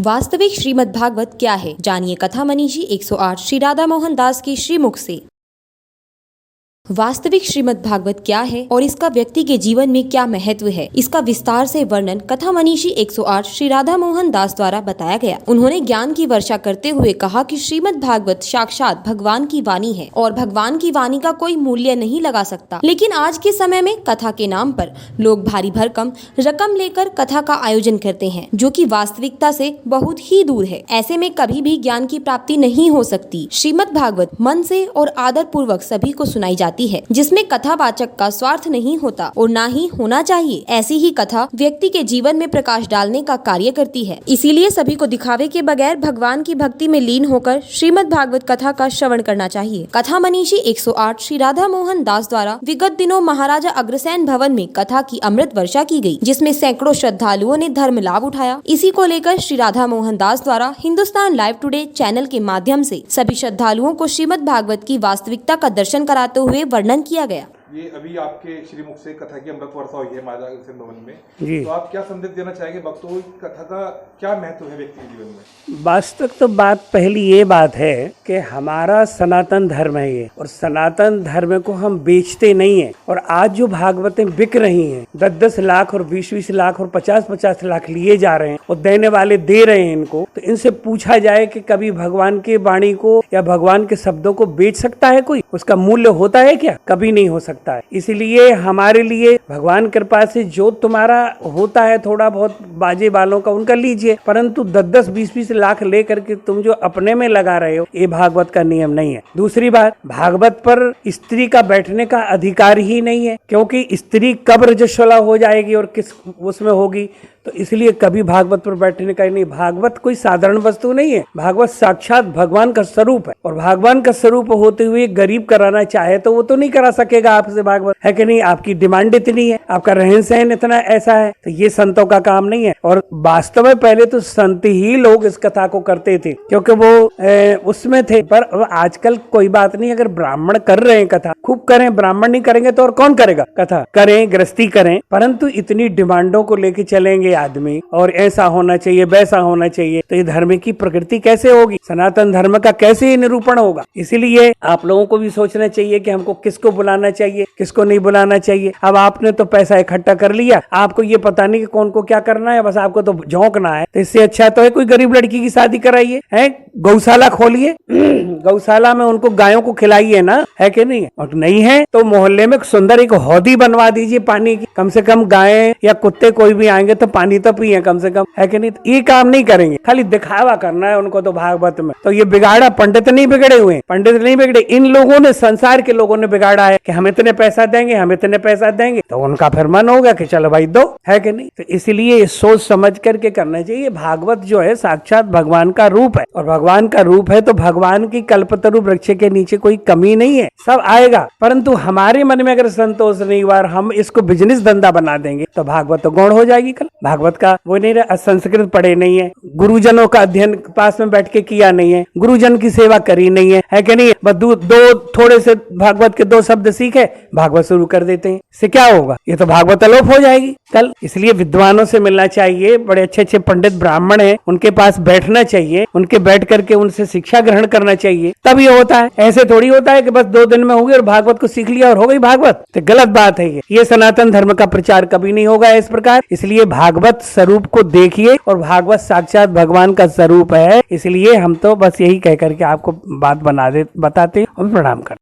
वास्तविक श्रीमद् भागवत क्या है, जानिए कथा मनीषी 108 श्री राधा मोहन दास की श्रीमुख से। वास्तविक श्रीमद् भागवत क्या है और इसका व्यक्ति के जीवन में क्या महत्व है, इसका विस्तार से वर्णन कथा मनीषी 108 श्री राधा मोहन दास द्वारा बताया गया। उन्होंने ज्ञान की वर्षा करते हुए कहा कि श्रीमद् भागवत साक्षात भगवान की वाणी है और भगवान की वाणी का कोई मूल्य नहीं लगा सकता। लेकिन आज के समय में कथा के नाम पर लोग भारी भरकम रकम लेकर कथा का आयोजन करते हैं, जो कि वास्तविकता से बहुत ही दूर है। ऐसे में कभी भी ज्ञान की प्राप्ति नहीं हो सकती। श्रीमद् भागवत मन से और आदर पूर्वक सभी को सुनाई जाती है, जिसमें कथावाचक का स्वार्थ नहीं होता और ना ही होना चाहिए। ऐसी ही कथा व्यक्ति के जीवन में प्रकाश डालने का कार्य करती है। इसीलिए सभी को दिखावे के बगैर भगवान की भक्ति में लीन होकर श्रीमद् भागवत कथा का श्रवण करना चाहिए। कथा मनीषी 108 श्री राधा मोहन दास द्वारा विगत दिनों महाराजा अग्रसेन भवन में कथा की अमृत वर्षा की गई, जिसमें सैकड़ों श्रद्धालुओं ने धर्म लाभ उठाया। इसी को लेकर श्री राधा मोहन दास द्वारा हिंदुस्तान लाइव टुडे चैनल के माध्यम से सभी श्रद्धालुओं को श्रीमद् भागवत की वास्तविकता का दर्शन कराते हुए वर्णन किया गया। ये अभी आपके श्रीमुख से कथा की अमृत वर्षा हुई है महाराजा अग्रसेन भवन में जी। तो आप क्या संदेश देना चाहेंगे भक्तों को, कथा का क्या महत्व है व्यक्ति के जीवन में? वास्तविक तो बात पहली ये बात है कि हमारा सनातन धर्म है ये, और सनातन धर्म को हम बेचते नहीं है। और आज जो भागवतें बिक रही हैं 10-10 लाख और 20-20 लाख और 50-50 लाख लिए जा रहे हैं और देने वाले दे रहे हैं इनको, तो इनसे पूछा जाए कि कभी भगवान के वाणी को या भगवान के शब्दों को बेच सकता है कोई? उसका मूल्य होता है क्या? कभी नहीं हो सकता है। इसलिए हमारे लिए भगवान कृपा से जो तुम्हारा होता है थोड़ा बहुत बाजे वालों का उनका लीजिए, परंतु 10-10 20-20 लाख लेकर के तुम जो अपने में लगा रहे हो, ये भागवत का नियम नहीं है। दूसरी बात, भागवत पर स्त्री का बैठने का अधिकार ही नहीं है, क्योंकि स्त्री कब रजस्वला हो जाएगी और किस उसमें होगी, तो इसलिए कभी भागवत पर बैठने का ही नहीं। भागवत कोई साधारण वस्तु नहीं है, भागवत साक्षात भगवान का स्वरूप है। और भगवान का स्वरूप होते हुए गरीब कराना चाहे तो वो तो नहीं करा सकेगा आपसे भागवत, है कि नहीं? आपकी डिमांड इतनी है, आपका रहन सहन इतना ऐसा है, तो ये संतों का काम नहीं है। और वास्तव में पहले तो संत ही लोग इस कथा को करते थे, क्योंकि वो उसमें थे। पर आजकल कोई बात नहीं, अगर ब्राह्मण कर रहे हैं कथा, खूब करें, ब्राह्मण नहीं करेंगे तो और कौन करेगा? कथा करें, गृहस्थी करें, परंतु इतनी डिमांडों को लेके चलेंगे आदमी और ऐसा होना चाहिए वैसा होना चाहिए, तो ये धर्म की प्रकृति कैसे होगी? सनातन धर्म का कैसे निरूपण होगा? इसीलिए आप लोगों को भी सोचना चाहिए कि हमको किसको बुलाना चाहिए, किसको नहीं बुलाना चाहिए। अब आपने तो पैसा इकट्ठा कर लिया, आपको ये पता नहीं कि कौन को क्या करना है, बस आपको तो झोंकना है। तो इससे अच्छा तो है कोई गरीब लड़की की शादी कराइए, है गौशाला खोलिए, गौशाला में उनको गायों को खिलाइए ना, है कि नहीं? और नहीं है तो मोहल्ले में सुंदर एक हौदी बनवा दीजिए पानी की, कम से कम गायें या कुत्ते कोई भी आएंगे तो पानी तो पिए कम से कम, है कि नहीं? तो ये काम नहीं करेंगे, खाली दिखावा करना है उनको तो भागवत में। तो ये बिगाड़ा, पंडित नहीं बिगड़े हुए, पंडित नहीं बिगड़े, इन लोगों ने, संसार के लोगों ने बिगाड़ा है कि हम इतने पैसा देंगे, हम इतने पैसा देंगे, तो उनका फिर मन होगा कि चलो भाई दो, है कि नहीं? तो इसलिए सोच समझ करके करना चाहिए। भागवत जो है साक्षात भगवान का रूप है, और भगवान का रूप है तो भगवान की कल्पतरु वृक्ष के नीचे कोई कमी नहीं है, सब आएगा। परंतु हमारे मन में अगर संतोष नहीं हुआ, हम इसको बिजनेस धंधा बना देंगे तो भागवत तो गौण हो जाएगी। कल भागवत का वो नहीं रहा, संस्कृत पढ़े नहीं है, गुरुजनों का अध्ययन पास में बैठ के किया नहीं है, गुरुजन की सेवा करी नहीं है कि नहीं? बस दो थोड़े से भागवत के 2 शब्द सीखे, भागवत शुरू कर देते हैं, इससे क्या होगा? ये तो भागवत अलोप हो जाएगी कल। इसलिए विद्वानों से मिलना चाहिए, बड़े अच्छे अच्छे पंडित ब्राह्मण हैं, उनके पास बैठना चाहिए, उनके बैठ करके उनसे शिक्षा ग्रहण करना चाहिए, तब ये होता है। ऐसे थोड़ी होता है कि बस 2 दिन में हो गई और भागवत को सीख लिया और हो गई भागवत, तो गलत बात है ये सनातन धर्म का प्रचार कभी नहीं होगा इस प्रकार। इसलिए भागवत स्वरूप को देखिए, और भागवत साक्षात भगवान का स्वरूप है। इसलिए हम तो बस यही कह करके आपको बात बताते और प्रणाम करते।